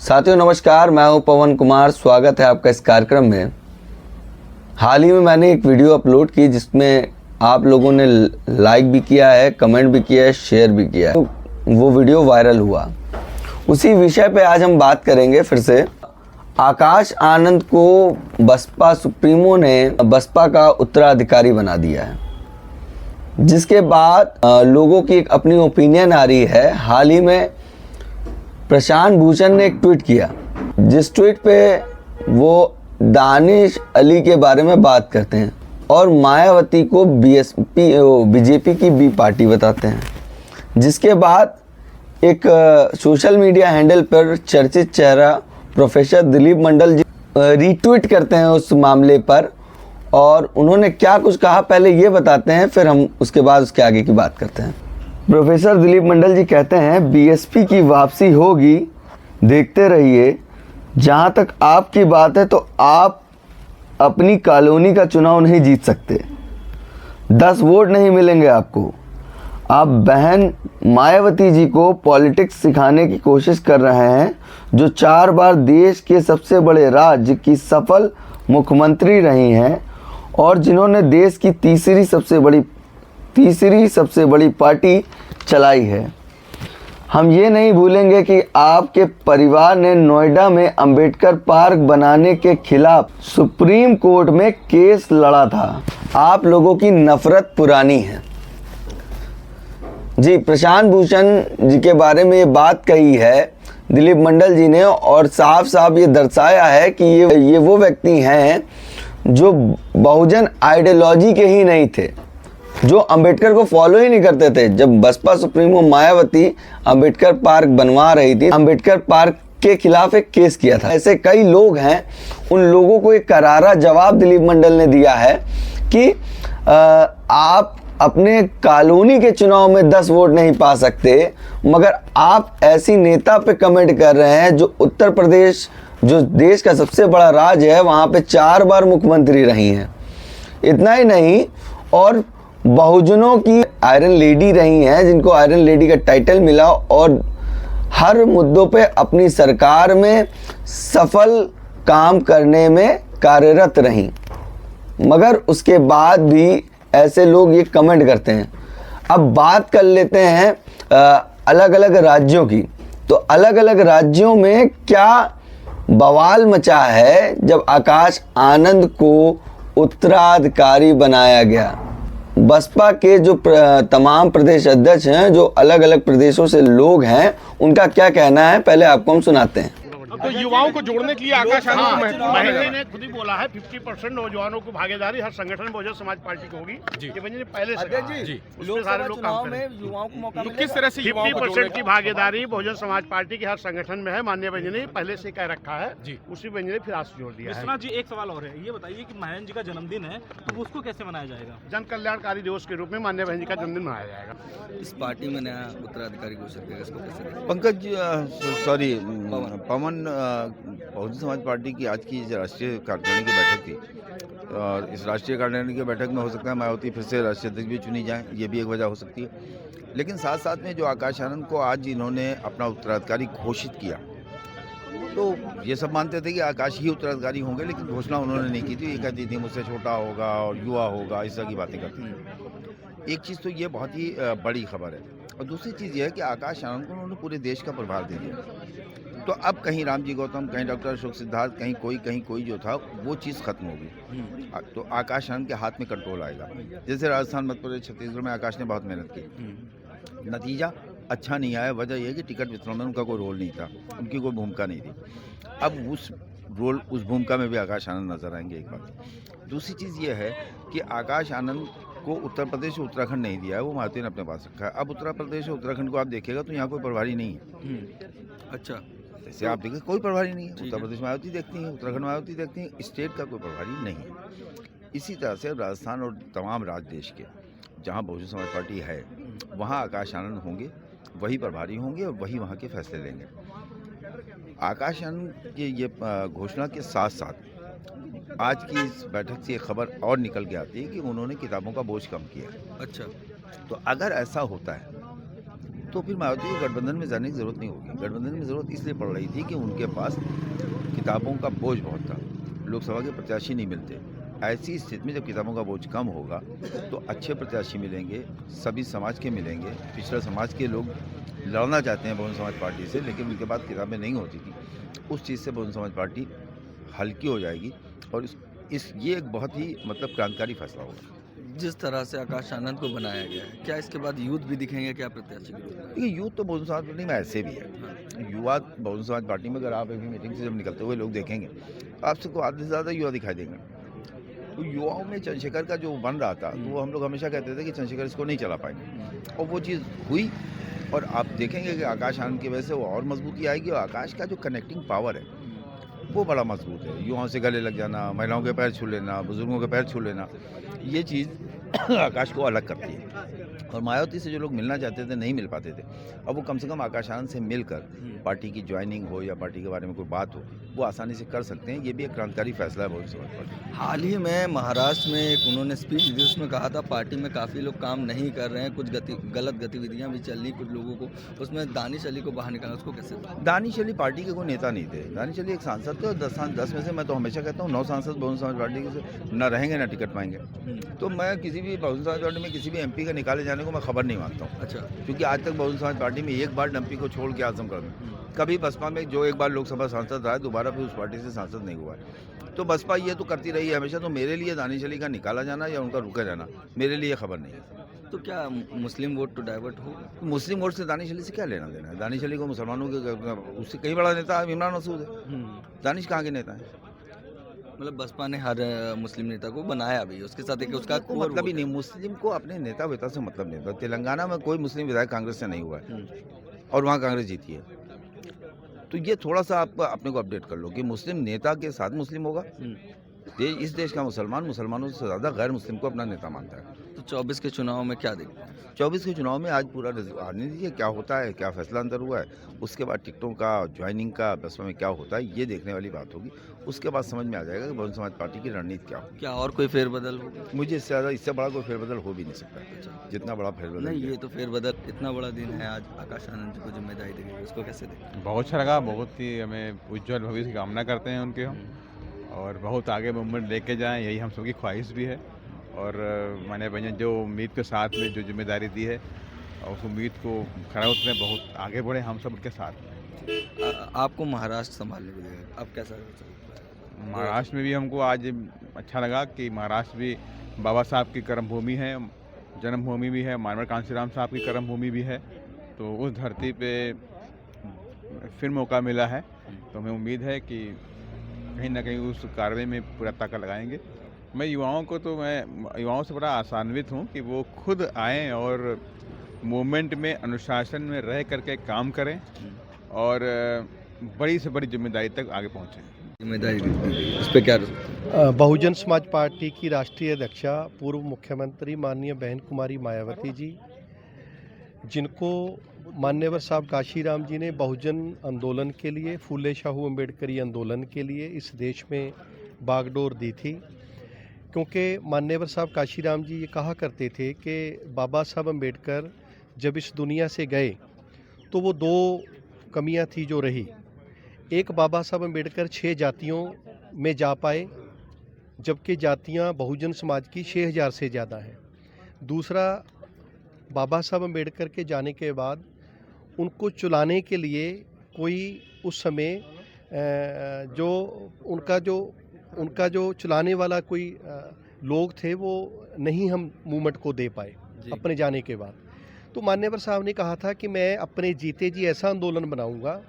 साथियों नमस्कार, मैं हूं पवन कुमार। स्वागत है आपका इस कार्यक्रम में। हाल ही में मैंने एक वीडियो अपलोड की जिसमें आप लोगों ने लाइक भी किया है, कमेंट भी किया है, शेयर भी किया है। तो वो वीडियो वायरल हुआ। उसी विषय पे आज हम बात करेंगे फिर से। आकाश आनंद को बसपा सुप्रीमो ने बसपा का उत्तराधिकारी बना दिया है, जिसके बाद लोगों की एक अपनी ओपिनियन आ रही है। हाल ही में प्रशांत भूषण ने एक ट्वीट किया, जिस ट्वीट पे वो दानिश अली के बारे में बात करते हैं और मायावती को बीजेपी की बी पार्टी बताते हैं। जिसके बाद एक सोशल मीडिया हैंडल पर चर्चित चेहरा प्रोफेसर दिलीप मंडल जी रीट्वीट करते हैं उस मामले पर, और उन्होंने क्या कुछ कहा पहले ये बताते हैं, फिर हम उसके बाद उसके आगे की बात करते हैं। प्रोफेसर दिलीप मंडल जी कहते हैं, बीएसपी की वापसी होगी, देखते रहिए। जहां तक आपकी बात है तो आप अपनी कॉलोनी का चुनाव नहीं जीत सकते, 10 वोट नहीं मिलेंगे आपको। आप बहन मायावती जी को पॉलिटिक्स सिखाने की कोशिश कर रहे हैं, जो 4 बार देश के सबसे बड़े राज्य की सफल मुख्यमंत्री रही हैं और जिन्होंने देश की तीसरी सबसे बड़ी पार्टी चलाई है। हम ये नहीं भूलेंगे कि आपके परिवार ने नोएडा में अंबेडकर पार्क बनाने के खिलाफ सुप्रीम कोर्ट में केस लड़ा था। आप लोगों की नफरत पुरानी है। जी, प्रशांत भूषण जी के बारे में ये बात कही है दिलीप मंडल जी ने, और साफ साफ ये दर्शाया है कि ये वो व्यक्ति हैं जो बहुजन आइडियोलॉजी के ही नहीं थे, जो अंबेडकर को फॉलो ही नहीं करते थे। जब बसपा सुप्रीमो मायावती अंबेडकर पार्क बनवा रही थी, अंबेडकर पार्क के खिलाफ एक केस किया था। ऐसे कई लोग हैं, उन लोगों को एक करारा जवाब दिलीप मंडल ने दिया है कि आप अपने कॉलोनी के चुनाव में 10 वोट नहीं पा सकते, मगर आप ऐसी नेता पे कमेंट कर रहे हैं जो उत्तर प्रदेश, जो देश का सबसे बड़ा राज्य है, वहाँ पे 4 बार मुख्यमंत्री रही हैं। इतना ही नहीं, और बहुजनों की आयरन लेडी रही हैं, जिनको आयरन लेडी का टाइटल मिला, और हर मुद्दों पे अपनी सरकार में सफल काम करने में कार्यरत रहीं। मगर उसके बाद भी ऐसे लोग ये कमेंट करते हैं। अब बात कर लेते हैं अलग अलग राज्यों की। तो अलग अलग राज्यों में क्या बवाल मचा है जब आकाश आनंद को उत्तराधिकारी बनाया गया। बसपा के जो तमाम प्रदेश अध्यक्ष हैं, जो अलग अलग प्रदेशों से लोग हैं, उनका क्या कहना है पहले आपको हम सुनाते हैं। तो युवाओं को जोड़ने के लिए आकाश आनंद महेंद्र ने खुद ही बोला है 50% नौजवानों को भागीदारी हर संगठन बहुजन समाज पार्टी की होगी। ये बंजी ने पहले से कहा है। उसमें सारे लोग काम करें। युवाओं को मौका तो किस तरह से 50% की भागीदारी बहुजन समाज पार्टी के हर संगठन में है, माननीय बंजी ने पहले से कह रखा है। उसी बंजी ने फिर आज जोड़ दिया है। विश्वनाथ जी, एक सवाल और है, ये बताइए कि महेंद्र जी का जन्मदिन है, तो उसको कैसे मनाया जाएगा? जन कल्याणकारी दिवस के रूप में माननीय बहन जी का जन्मदिन मनाया जाएगा। इस पार्टी में नया उत्तराधिकारी घोषित करेगा, इसको कैसे? पंकज पवन बहुजन समाज पार्टी की आज की राष्ट्रीय कार्यकारिणी की बैठक थी, और इस राष्ट्रीय कार्यकारिणी की बैठक में हो सकता है मायावती फिर से राष्ट्रीय अध्यक्ष भी चुनी जाए, ये भी एक वजह हो सकती है। लेकिन साथ साथ में जो आकाश आनंद को आज इन्होंने अपना उत्तराधिकारी घोषित किया, तो ये सब मानते थे कि आकाश ही उत्तराधिकारी होंगे, लेकिन घोषणा उन्होंने नहीं की थी। ये कहती थी मुझसे छोटा होगा और युवा होगा, इस तरह की बातें करती थी। एक चीज़ तो ये बहुत ही बड़ी खबर है, और दूसरी चीज़ ये है कि आकाश आनंद को उन्होंने पूरे देश का प्रभार दे दिया। तो अब कहीं रामजी गौतम, कहीं डॉक्टर अशोक सिद्धार्थ, कहीं कोई जो था वो चीज़ खत्म होगी। तो आकाश आनंद के हाथ में कंट्रोल आएगा। जैसे राजस्थान, मध्य प्रदेश, छत्तीसगढ़ में आकाश ने बहुत मेहनत की, नतीजा अच्छा नहीं आया। वजह यह है कि टिकट वितरण में उनका कोई रोल नहीं था, उनकी कोई भूमिका नहीं थी। अब उस भूमिका में भी आकाश आनंद नजर आएंगे, एक बात। दूसरी चीज़ ये है कि आकाश आनंद को उत्तर प्रदेश और उत्तराखंड नहीं दिया है, वो मायावती ने अपने पास रखा है। अब उत्तर प्रदेश और उत्तराखंड को आप देखिएगा तो यहाँ कोई प्रभारी नहीं है। अच्छा, जैसे आप देखिए कोई प्रभारी नहीं है। उत्तर प्रदेश मायावती देखती हैं, उत्तराखंड मायावती देखती हैं, स्टेट का कोई प्रभारी नहीं है। इसी तरह से राजस्थान और तमाम राज्य देश के जहाँ बहुजन समाज पार्टी है, वहाँ आकाश आनंद होंगे, वही प्रभारी होंगे और वही वहाँ के फैसले लेंगे। आकाश आनंद की ये घोषणा के साथ साथ आज की इस बैठक से एक खबर और निकल के आती है कि उन्होंने किताबों का बोझ कम किया। अच्छा, तो अगर ऐसा होता है तो फिर मायावती को गठबंधन में जाने की ज़रूरत नहीं होगी। गठबंधन में ज़रूरत इसलिए पड़ रही थी कि उनके पास किताबों का बोझ बहुत था, लोकसभा के प्रत्याशी नहीं मिलते। ऐसी स्थिति में जब किताबों का बोझ कम होगा तो अच्छे प्रत्याशी मिलेंगे, सभी समाज के मिलेंगे। पिछड़ा समाज के लोग लड़ना चाहते हैं बहुजन समाज पार्टी से, लेकिन उनके पास किताबें नहीं होती थी। उस चीज़ से बहुजन समाज पार्टी हल्की हो जाएगी और ये एक बहुत ही मतलब क्रांतिकारी फैसला होगा। जिस तरह से आकाश आनंद को बनाया गया है, क्या इसके बाद यूथ भी दिखेंगे क्या प्रत्याशी के रूप में? देखिए, यूथ तो बहुजन समाज पार्टी में ऐसे भी है। युवा बहुजन समाज पार्टी में अगर आप अभी मीटिंग से जब निकलते हुए लोग देखेंगे तो आपको आधे से ज़्यादा युवा दिखाई देंगे। तो युवाओं में चंद्रशेखर का जो बन रहा था, तो वो हम लोग हमेशा कहते थे कि चंद्रशेखर इसको नहीं चला पाएंगे, और वो चीज़ हुई। और आप देखेंगे कि आकाश आनंद की वजह से वो और मजबूती आएगी, और आकाश का जो कनेक्टिंग पावर है वो बड़ा मजबूत है। युवाओं से गले लग जाना, महिलाओं के पैर छू लेना, बुजुर्गों के पैर छू लेना, ये चीज़ आकाश को अलग करती है। और मायावती से जो लोग मिलना चाहते थे नहीं मिल पाते थे, अब वो कम से कम आकाश आनंद से मिलकर पार्टी की ज्वाइनिंग हो या पार्टी के बारे में कोई बात हो, वो आसानी से कर सकते हैं। ये भी एक क्रांतिकारी फैसला है बहुजन समाज पार्टी। हाल ही में महाराष्ट्र में एक उन्होंने स्पीच दी, उसमें कहा था पार्टी में काफ़ी लोग काम नहीं कर रहे हैं, कुछ गलत गतिविधियां भी चल रही कुछ लोगों को, उसमें दानिश अली को बाहर निकाला, उसको कैसे? दानिश अली पार्टी के कोई नेता नहीं थे। दानिश अली एक सांसद थे, और 10 में से मैं तो हमेशा कहता हूँ 9 सांसद बहुजन समाज पार्टी के से न रहेंगे न टिकट पाएंगे। तो मैं किसी भी बहुजन समाज पार्टी में किसी भी MP का निकाले जाने को मैं खबर नहीं मानता हूँ। अच्छा, क्योंकि आज तक बहुजन समाज पार्टी में एक बार MP को छोड़ के आजमगढ़ में, कभी बसपा में जो एक बार लोकसभा सांसद रहा है दोबारा फिर उस पार्टी से सांसद नहीं हुआ है। तो बसपा ये तो करती रही है हमेशा। तो मेरे लिए दानिश अली का निकाला जाना या उनका रुका जाना मेरे लिए खबर नहीं है। तो क्या मुस्लिम वोट तो डाइवर्ट हो? मुस्लिम वोट से दानिश अली से क्या लेना देना है? दानिश अली को मुसलमानों के उससे कई बड़ा नेता इमरान मसूद है। दानिश कहाँ के नेता है? मतलब बसपा ने हर मुस्लिम नेता को बनाया भी, उसके साथ एक उसका को मतलब ही नहीं। मुस्लिम को अपने नेता वेता से मतलब नहीं था। तेलंगाना में कोई मुस्लिम विधायक कांग्रेस से नहीं हुआ है और वहाँ कांग्रेस जीती है। तो ये थोड़ा सा आप अपने को अपडेट कर लो कि मुस्लिम नेता के साथ मुस्लिम होगा। इस देश का मुसलमान मुसलमानों से ज़्यादा गैर मुस्लिम को अपना नेता मानता है। तो 24 के चुनाव में क्या देखते हैं? 24 के चुनाव में आज पूरा आने दीजिए, क्या होता है, क्या फैसला अंदर हुआ है, उसके बाद टिकटों का, ज्वाइनिंग का, बसपा में क्या होता है, ये देखने वाली बात होगी। उसके बाद समझ में आ जाएगा कि बहुजन समाज पार्टी की रणनीति क्या होगी। क्या और कोई फेरबदल होगा? मुझे इससे ज़्यादा, इससे बड़ा कोई फेरबदल हो भी नहीं सकता जितना बड़ा फेरबदल। नहीं, ये तो फेरबदल, इतना बड़ा दिन है आज, आकाश आनंद जी को जिम्मेदारी दी गई, उसको कैसे देखते? बहुत अच्छा लगा, बहुत ही हमें उज्जवल भविष्य की कामना करते हैं उनके हम, और बहुत आगे मूवमेंट लेके जाएं, यही हम सबकी ख्वाहिश भी है। और मैंने भैया जो उम्मीद के साथ में जो जिम्मेदारी दी है, और उस उम्मीद को खरा उतरे, बहुत आगे बढ़े हम सब उनके साथ में। आपको महाराष्ट्र संभालने को देगा, आप कैसा? महाराष्ट्र में भी हमको आज अच्छा लगा कि महाराष्ट्र भी बाबा साहब की कर्मभूमि है, जन्मभूमि भी है, मानवर कांशीराम साहब की कर्मभूमि भी है। तो उस धरती पे फिर मौका मिला है, तो हमें उम्मीद है कि कहीं ना कहीं उस कार्य में पूरा ताकत लगाएंगे। मैं युवाओं से बड़ा आशान्वित हूँ कि वो खुद आएँ और मूवमेंट में, अनुशासन में रह करके काम करें और बड़ी से बड़ी जिम्मेदारी तक आगे पहुँचें। जिम्मेदारी इस पे क्या? बहुजन समाज पार्टी की राष्ट्रीय अध्यक्षा पूर्व मुख्यमंत्री माननीय बहन कुमारी मायावती जी, जिनको मान्यवर साहब काशीराम जी ने बहुजन आंदोलन के लिए, फूले शाहू अम्बेडकरी आंदोलन के लिए इस देश में बागडोर दी थी। क्योंकि मान्यवर साहब काशीराम जी ये कहा करते थे कि बाबा साहब अम्बेडकर जब इस दुनिया से गए तो वो 2 कमियां थी जो रही। एक, बाबा साहब अम्बेडकर 6 जातियों में जा पाए, जबकि जातियां बहुजन समाज की 6000 से ज़्यादा हैं। दूसरा, बाबा साहब अम्बेडकर के जाने के बाद उनको चलाने के लिए कोई उस समय उनका जो चलाने वाला कोई लोग थे वो नहीं हम मूवमेंट को दे पाए अपने जाने के बाद। तो मान्यवर साहब ने कहा था कि मैं अपने जीते जी ऐसा आंदोलन बनाऊंगा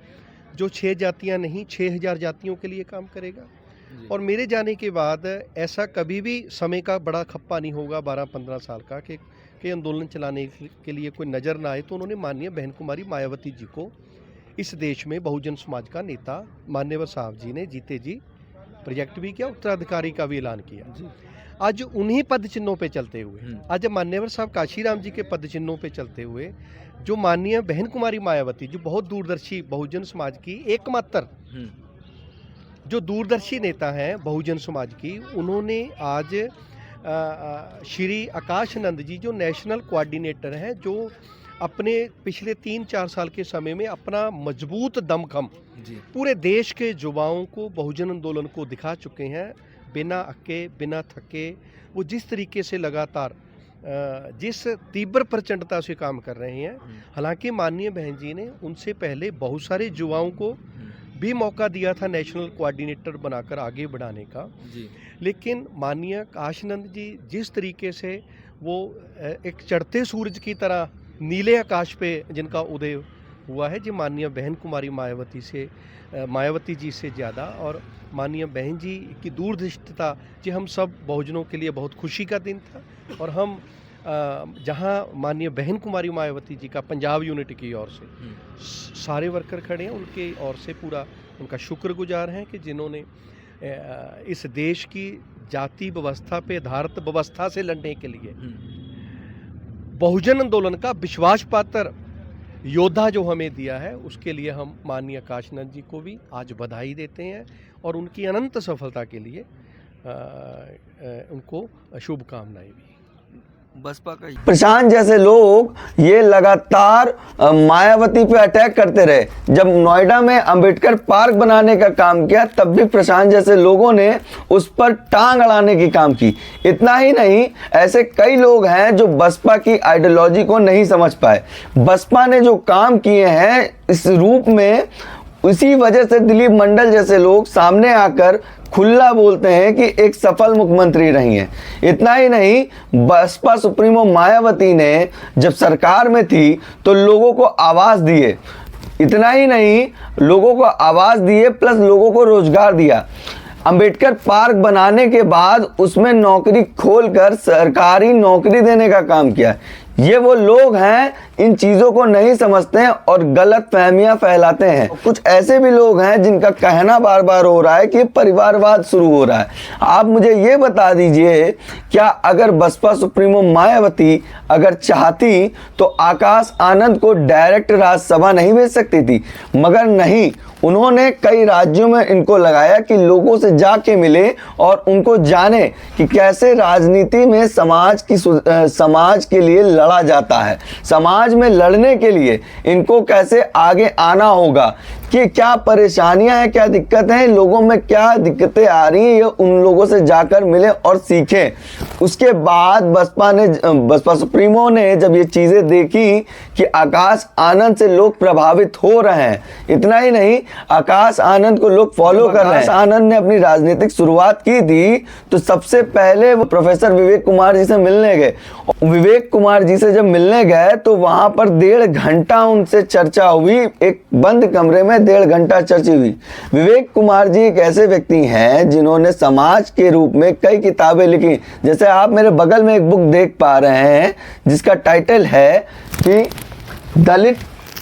जो 6 जातियां नहीं 6000 जातियों के लिए काम करेगा। और मेरे जाने के बाद ऐसा कभी भी समय का बड़ा खप्पा नहीं होगा 12-15 साल का कि आंदोलन चलाने के लिए कोई नज़र ना आए। तो उन्होंने माननीय बहन कुमारी मायावती जी को इस देश में बहुजन समाज का नेता मान्यवर साहब जी ने जीते जी प्रोजेक्ट भी किया, उत्तराधिकारी का भी ऐलान किया। आज उन्हीं पद चिन्हों पे चलते हुए, आज मान्यवर साहब काशीराम जी के पद चिन्हों पे चलते हुए जो माननीय बहन कुमारी मायावती, जो बहुत दूरदर्शी बहुजन समाज की एकमात्र जो दूरदर्शी नेता हैं बहुजन समाज की, उन्होंने आज श्री आकाश आनंद जी जो नेशनल कोऑर्डिनेटर हैं, जो अपने पिछले 3-4 साल के समय में अपना मजबूत दमखम पूरे देश के युवाओं को बहुजन आंदोलन को दिखा चुके हैं। बिना अक्के बिना थके वो जिस तरीके से लगातार जिस तीव्र प्रचंडता से काम कर रहे हैं। हालांकि माननीय बहन जी ने उनसे पहले बहुत सारे युवाओं को भी मौका दिया था नेशनल कोऑर्डिनेटर बनाकर आगे बढ़ाने का लेकिन माननीय आकाशनंद जी जिस तरीके से वो एक चढ़ते सूरज की तरह नीले आकाश पे जिनका उदय हुआ है जी माननीय बहन कुमारी मायावती जी से ज़्यादा और माननीय बहन जी की दूरदृष्टिता जी हम सब बहुजनों के लिए बहुत खुशी का दिन था। और हम जहां माननीय बहन कुमारी मायावती जी का पंजाब यूनिटी की ओर से सारे वर्कर खड़े हैं उनके ओर से पूरा उनका शुक्रगुजार हैं कि जिन्होंने इस देश की जाति व्यवस्था पे आधारित व्यवस्था से लड़ने के लिए बहुजन आंदोलन का विश्वास पात्र योद्धा जो हमें दिया है उसके लिए हम माननीय आकाशनंद जी को भी आज बधाई देते हैं और उनकी अनंत सफलता के लिए उनको शुभकामनाएं भी। बसपा का प्रशांत जैसे लोग ये लगातार मायावती पे अटैक करते रहे। जब नोएडा में अंबेडकर पार्क बनाने का काम किया तब भी प्रशांत जैसे लोगों ने उस पर टांग अड़ाने की काम की। इतना ही नहीं, ऐसे कई लोग हैं जो बसपा की आइडियोलॉजी को नहीं समझ पाए। बसपा ने जो काम किए हैं इस रूप में, उसी वजह से दिलीप मंडल जैसे लोग सामने आकर खुला बोलते हैं कि एक सफल मुख्यमंत्री रही हैं। इतना ही नहीं, बसपा सुप्रीमो मायावती ने जब सरकार में थी तो लोगों को आवाज़ दिए। इतना ही नहीं, लोगों को आवाज़ दिए प्लस लोगों को रोजगार दिया। अंबेडकर पार्क बनाने के बाद उसमें नौकरी खोलकर सरकारी नौकरी देने का काम किया। ये वो लोग हैं इन चीज़ों को नहीं समझते हैं और गलत फहमियाँ फैलाते हैं। कुछ ऐसे भी लोग हैं जिनका कहना बार बार हो रहा है कि परिवारवाद शुरू हो रहा है। आप मुझे ये बता दीजिए, क्या अगर बसपा सुप्रीमो मायावती अगर चाहती तो आकाश आनंद को डायरेक्ट राज्यसभा नहीं भेज सकती थी? मगर नहीं, उन्होंने कई राज्यों में इनको लगाया कि लोगों से जाके मिले और उनको जाने कि कैसे राजनीति में समाज के लिए लड़ा जाता है। समाज में लड़ने के लिए इनको कैसे आगे आना होगा, कि क्या परेशानियां हैं, क्या दिक्कतें हैं, लोगों में क्या दिक्कतें आ रही हैं, ये उन लोगों से जाकर मिले और सीखें। उसके बाद बसपा सुप्रीमो ने जब ये चीज़ें देखी कि आकाश आनंद से लोग प्रभावित हो रहे हैं, इतना ही नहीं, आकाश आनंद को लोग फॉलो कर रहे हैं। आनंद ने अपनी राजनीतिक शुरुआत की थी तो सबसे पहले वो प्रोफेसर विवेक कुमार जी से मिलने गए। विवेक कुमार जी से जब मिलने गए तो वहां पर 1.5 घंटा उनसे चर्चा हुई, एक बंद कमरे में 1.5 घंटा चर्चा हुई। विवेक कुमार जी एक ऐसे व्यक्ति हैं जिन्होंने समाज के रूप में कई किताबें लिखी। जैसे आप मेरे बगल में एक बुक देख पा रहे हैं जिसका टाइटल है कि दलित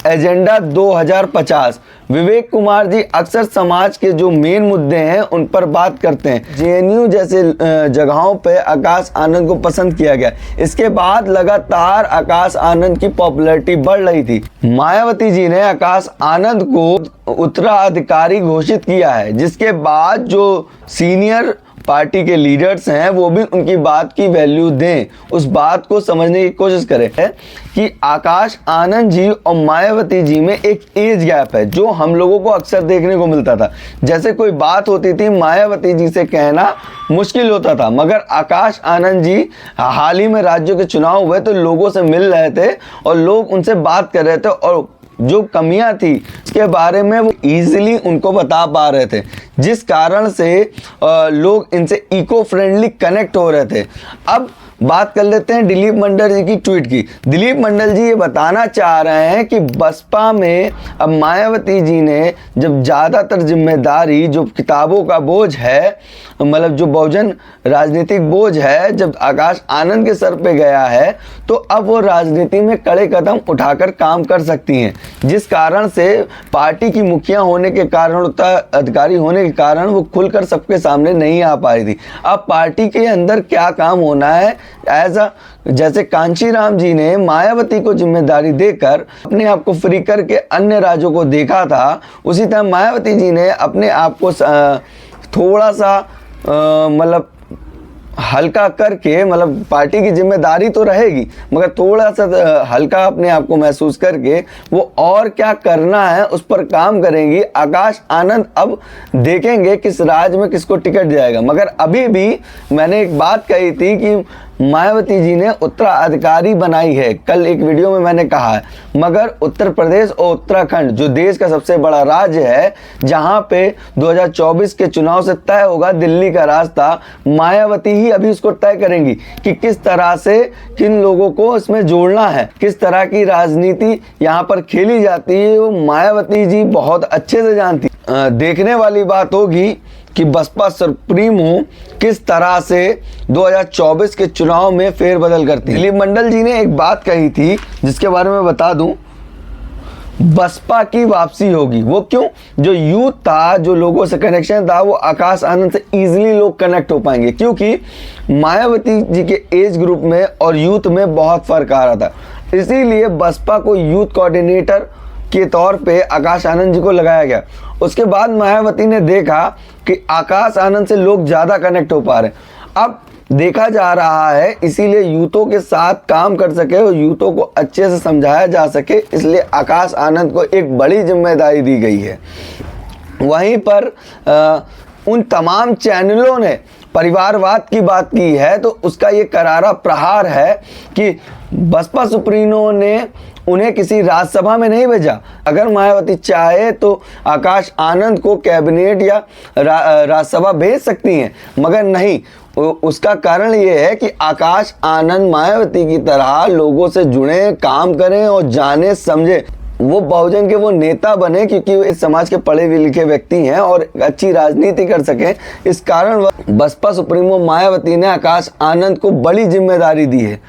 एजेंडा 2050। विवेक कुमार जी अक्सर समाज के जो मेन मुद्दे हैं उन पर बात करते हैं। जेएनयू जैसे जगहों पे आकाश आनंद को पसंद किया गया। इसके बाद लगातार आकाश आनंद की पॉपुलैरिटी बढ़ रही थी। मायावती जी ने आकाश आनंद को उत्तराधिकारी घोषित किया है, जिसके बाद जो सीनियर पार्टी के लीडर्स हैं वो भी उनकी बात की वैल्यू दें, उस बात को समझने की कोशिश करें कि आकाश आनंद जी और मायावती जी में एक एज गैप है जो हम लोगों को अक्सर देखने को मिलता था। जैसे कोई बात होती थी मायावती जी से कहना मुश्किल होता था, मगर आकाश आनंद जी हाल ही में राज्यों के चुनाव हुए तो लोगों से मिल रहे थे और लोग उनसे बात कर रहे थे और जो कमियां थी उसके बारे में वो इजीली उनको बता पा रहे थे, जिस कारण से लोग इनसे इको फ्रेंडली कनेक्ट हो रहे थे। अब बात कर लेते हैं दिलीप मंडल जी की ट्वीट की। दिलीप मंडल जी ये बताना चाह रहे हैं कि बसपा में अब मायावती जी ने जब ज़्यादातर जिम्मेदारी जो किताबों का बोझ है, मतलब जो बहुजन राजनीतिक बोझ है, जब आकाश आनंद के सर पे गया है तो अब वो राजनीति में कड़े कदम उठाकर काम कर सकती हैं, जिस कारण से पार्टी की मुखिया होने के कारण, उत्तराधिकारी होने के कारण वो खुलकर सबके सामने नहीं आ पा रही थी। अब पार्टी के अंदर क्या काम होना है, जैसे कांशीराम जी ने मायावती को जिम्मेदारी देकर अपने आप को फ्री करके अन्य राज्यों को देखा था, उसी तरह मायावती जी ने अपने आप को थोड़ा सा मतलब हल्का करके, मतलब पार्टी की जिम्मेदारी तो रहेगी मगर थोड़ा सा हल्का अपने आप को महसूस करके वो और क्या करना है उस पर काम करेंगी। आकाश आनंद अब देखेंगे किस राज्य में किसको टिकट जाएगा। मगर अभी भी मैंने एक बात कही थी कि मायावती जी ने उत्तराधिकारी बनाई है, कल एक वीडियो में मैंने कहा है, मगर उत्तर प्रदेश और उत्तराखंड जो देश का सबसे बड़ा राज्य है, जहां पे 2024 के चुनाव से तय होगा दिल्ली का रास्ता, मायावती ही अभी उसको तय करेंगी कि किस तरह से किन लोगों को इसमें जोड़ना है, किस तरह की राजनीति यहाँ पर खेली जाती है, वो मायावती जी बहुत अच्छे से जानती। देखने वाली बात होगी कि बसपा सुप्रीमो किस तरह से 2024 के चुनाव में फेरबदल करती है। दिलीप मंडल जी ने एक बात कही थी जिसके बारे में बता दूं, बसपा की वापसी होगी। वो क्यों? जो यूथ था, जो लोगों से कनेक्शन था, वो आकाश आनंद से इजीली लोग कनेक्ट हो पाएंगे, क्योंकि मायावती जी के एज ग्रुप में और यूथ में बहुत फर्क आ रहा था। इसीलिए बसपा को यूथ कोऑर्डिनेटर के तौर पे आकाश आनंद जी को लगाया गया। उसके बाद मायावती ने देखा कि आकाश आनंद से लोग ज़्यादा कनेक्ट हो पा रहे हैं। अब देखा जा रहा है, इसीलिए यूथों के साथ काम कर सके और यूथों को अच्छे से समझाया जा सके, इसलिए आकाश आनंद को एक बड़ी जिम्मेदारी दी गई है। वहीं पर उन तमाम चैनलों ने परिवारवाद की बात की है, तो उसका ये करारा प्रहार है कि बसपा सुप्रीमो ने उन्हें किसी राज्यसभा में नहीं भेजा। अगर मायावती चाहे तो आकाश आनंद को कैबिनेट या राज्यसभा भेज सकती हैं, मगर नहीं। उसका कारण ये है कि आकाश आनंद मायावती की तरह लोगों से जुड़े, काम करें और जाने समझे, वो बहुजन के वो नेता बने, क्योंकि वो इस समाज के पढ़े लिखे व्यक्ति हैं और अच्छी राजनीति कर सकें। इस कारण बसपा सुप्रीमो मायावती ने आकाश आनंद को बड़ी जिम्मेदारी दी है।